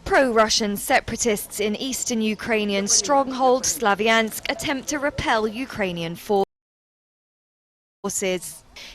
Pro-Russian separatists in eastern Ukrainian stronghold Slavyansk attempt to repel Ukrainian forces.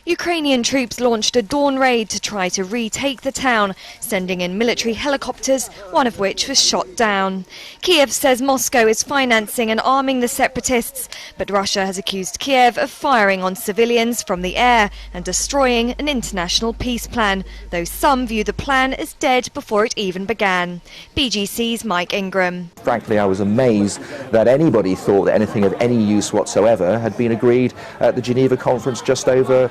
Ukrainian troops launched a dawn raid to try to retake the town, sending in military helicopters, one of which was shot down. Kiev says Moscow is financing and arming the separatists, but Russia has accused Kiev of firing on civilians from the air and destroying an international peace plan, though some view the plan as dead before it even began. BGC's Mike Ingram. Frankly, I was amazed that anybody thought that anything of any use whatsoever had been agreed at the Geneva conference just over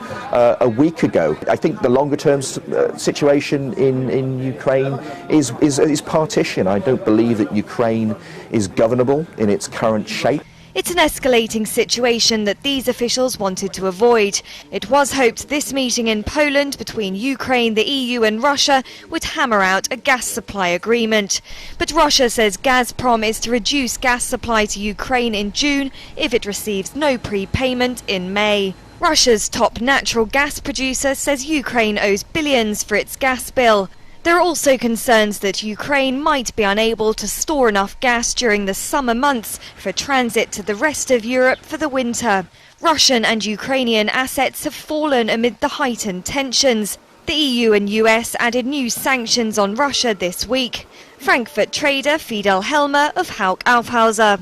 a week ago. I think the longer-term situation in Ukraine is partition. I don't believe that Ukraine is governable in its current shape. It's an escalating situation that these officials wanted to avoid. It was hoped this meeting in Poland between Ukraine, the EU and Russia would hammer out a gas supply agreement. But Russia says Gazprom is to reduce gas supply to Ukraine in June if it receives no prepayment in May. Russia's top natural gas producer says Ukraine owes billions for its gas bill. There are also concerns that Ukraine might be unable to store enough gas during the summer months for transit to the rest of Europe for the winter. Russian and Ukrainian assets have fallen amid the heightened tensions. The EU and US added new sanctions on Russia this week. Frankfurt trader Fidel Helmer of Hauck Aufhäuser.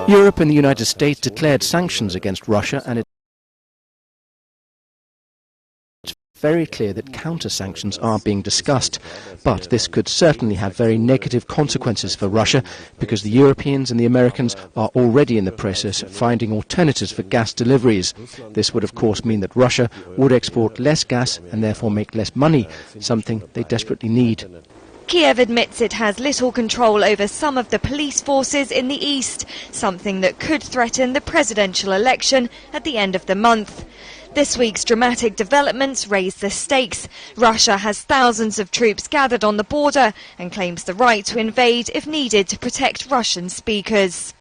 Europe and the United States declared sanctions against Russia, and it's very clear that counter-sanctions are being discussed. But this could certainly have very negative consequences for Russia, because the Europeans and the Americans are already in the process of finding alternatives for gas deliveries. This would of course mean that Russia would export less gas and therefore make less money, something they desperately need. Kiev admits it has little control over some of the police forces in the east, something that could threaten the presidential election at the end of the month. This week's dramatic developments raise the stakes. Russia has thousands of troops gathered on the border and claims the right to invade if needed to protect Russian speakers.